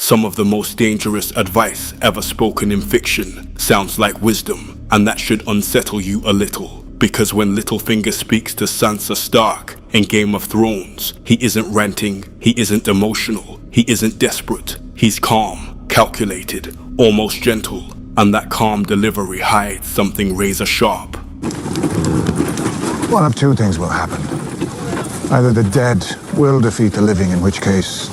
Some of the most dangerous advice ever spoken in fiction sounds like wisdom, and that should unsettle you a little. Because when Littlefinger speaks to Sansa Stark in Game of Thrones, he isn't ranting, he isn't emotional, he isn't desperate. He's calm, calculated, almost gentle, and that calm delivery hides something razor sharp. One of two things will happen. Either the dead will defeat the living, in which case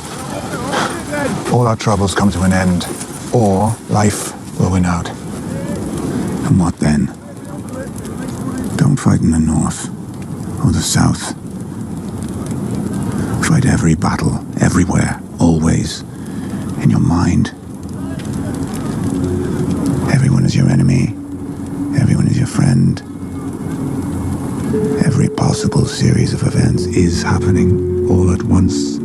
all our troubles come to an end, or life will win out. And what then? Don't fight in the north or the south. Fight every battle, everywhere, always, in your mind. Everyone is your enemy. Everyone is your friend. Every possible series of events is happening all at once.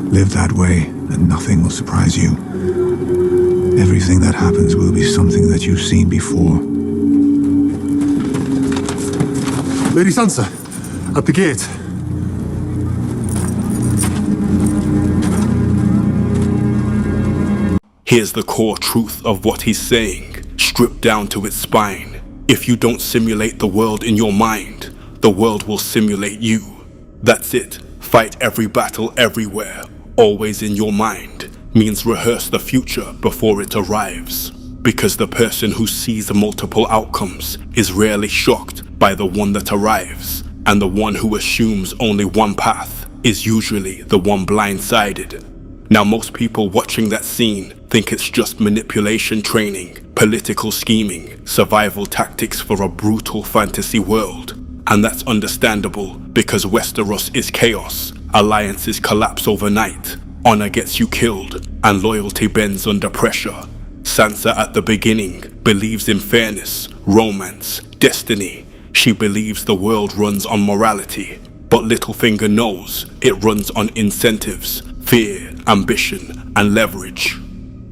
Live that way, and nothing will surprise you. Everything that happens will be something that you've seen before. Lady Sansa, at the gate. Here's the core truth of what he's saying, stripped down to its spine. If you don't simulate the world in your mind, the world will simulate you. That's it. Fight every battle everywhere, always in your mind, means rehearse the future before it arrives. Because the person who sees multiple outcomes is rarely shocked by the one that arrives, and the one who assumes only one path is usually the one blindsided. Now most people watching that scene think it's just manipulation training, political scheming, survival tactics for a brutal fantasy world. And that's understandable, because Westeros is chaos, alliances collapse overnight, honor gets you killed, and loyalty bends under pressure. Sansa at the beginning believes in fairness, romance, destiny. She believes the world runs on morality, but Littlefinger knows it runs on incentives, fear, ambition, and leverage.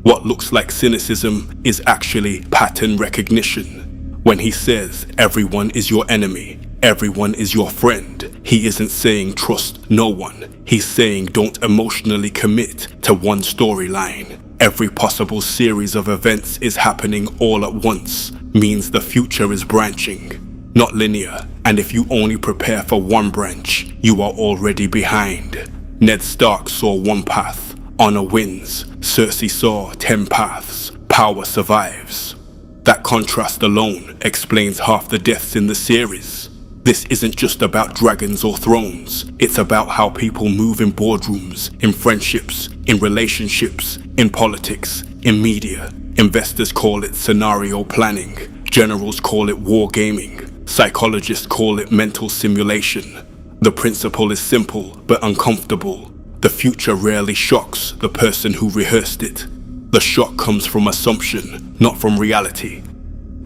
What looks like cynicism is actually pattern recognition. When he says everyone is your enemy, everyone is your friend, he isn't saying trust no one. He's saying don't emotionally commit to one storyline. Every possible series of events is happening all at once, means the future is branching, not linear, and if you only prepare for one branch, you are already behind. Ned Stark saw one path, honor wins. Cersei saw 10 paths, power survives. That contrast alone explains half the deaths in the series. This isn't just about dragons or thrones, it's about how people move in boardrooms, in friendships, in relationships, in politics, in media. Investors call it scenario planning, generals call it wargaming, psychologists call it mental simulation. The principle is simple but uncomfortable. The future rarely shocks the person who rehearsed it. The shock comes from assumption, not from reality.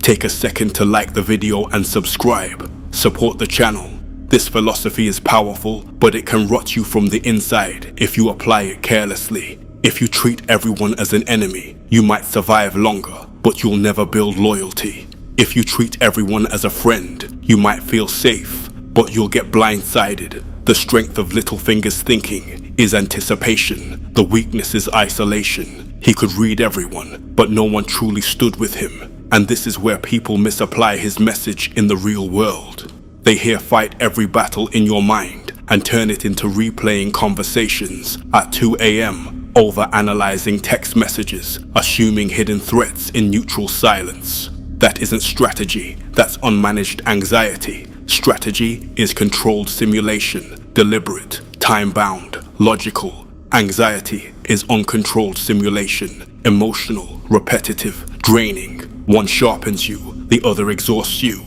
Take a second to like the video and subscribe. Support the channel. This philosophy is powerful, but it can rot you from the inside if you apply it carelessly. If you treat everyone as an enemy, you might survive longer, but you'll never build loyalty. If you treat everyone as a friend, you might feel safe, but you'll get blindsided. The strength of Littlefinger's thinking is anticipation. The weakness is isolation. He could read everyone, but no one truly stood with him. And this is where people misapply his message in the real world. They hear fight every battle in your mind and turn it into replaying conversations at 2 a.m. over-analyzing text messages, assuming hidden threats in neutral silence. That isn't strategy, that's unmanaged anxiety. Strategy is controlled simulation, deliberate, time-bound, logical. Anxiety is uncontrolled simulation, emotional, repetitive, draining. One sharpens you, the other exhausts you.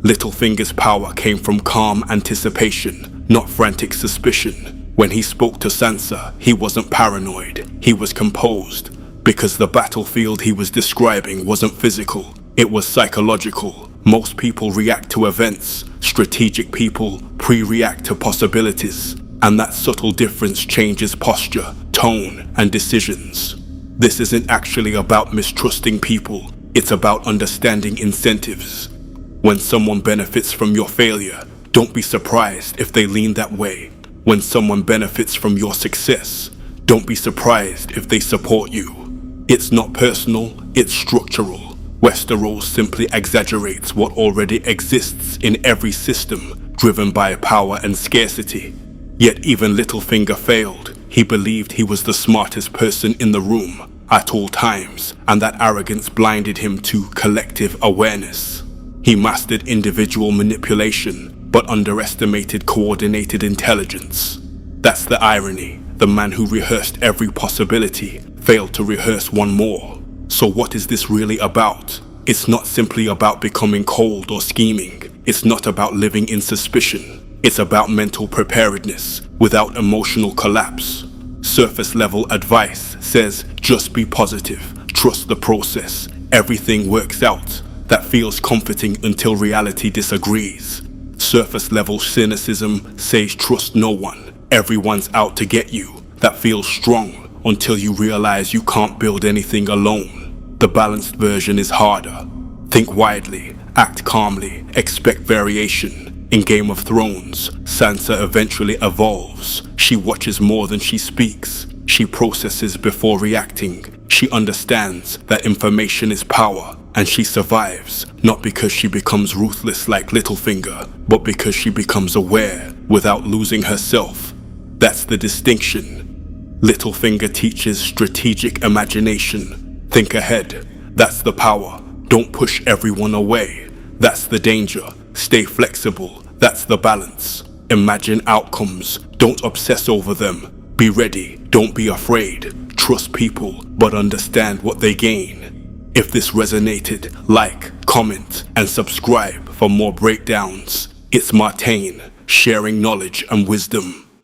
Littlefinger's power came from calm anticipation, not frantic suspicion. When he spoke to Sansa, he wasn't paranoid, he was composed, because the battlefield he was describing wasn't physical, it was psychological. Most people react to events, strategic people pre-react to possibilities, and that subtle difference changes posture, tone, and decisions. This isn't actually about mistrusting people, it's about understanding incentives. When someone benefits from your failure, don't be surprised if they lean that way. When someone benefits from your success, Don't be surprised if they support you. It's not personal, it's structural. Westeros simply exaggerates what already exists in every system, driven by power and scarcity. Yet even Littlefinger failed. He believed he was the smartest person in the room at all times, and that arrogance blinded him to collective awareness. He mastered individual manipulation, but underestimated coordinated intelligence. That's the irony. The man who rehearsed every possibility failed to rehearse one more. So what is this really about? It's not simply about becoming cold or scheming. It's not about living in suspicion. It's about mental preparedness without emotional collapse. Surface level advice says just be positive, trust the process, everything works out. That feels comforting until reality disagrees. Surface level cynicism says trust no one, everyone's out to get you. That feels strong until you realize you can't build anything alone. The balanced version is harder. Think widely, act calmly, expect variation. In Game of Thrones, Sansa eventually evolves. She watches more than she speaks. She processes before reacting. She understands that information is power, and she survives, not because she becomes ruthless like Littlefinger, but because she becomes aware without losing herself. That's the distinction. Littlefinger teaches strategic imagination. Think ahead. That's the power. Don't push everyone away. That's the danger. Stay flexible. That's the balance. Imagine outcomes. Don't obsess over them. Be ready. Don't be afraid. Trust people, but understand what they gain. If this resonated, like, comment, and subscribe for more breakdowns. It's Martainn, sharing knowledge and wisdom.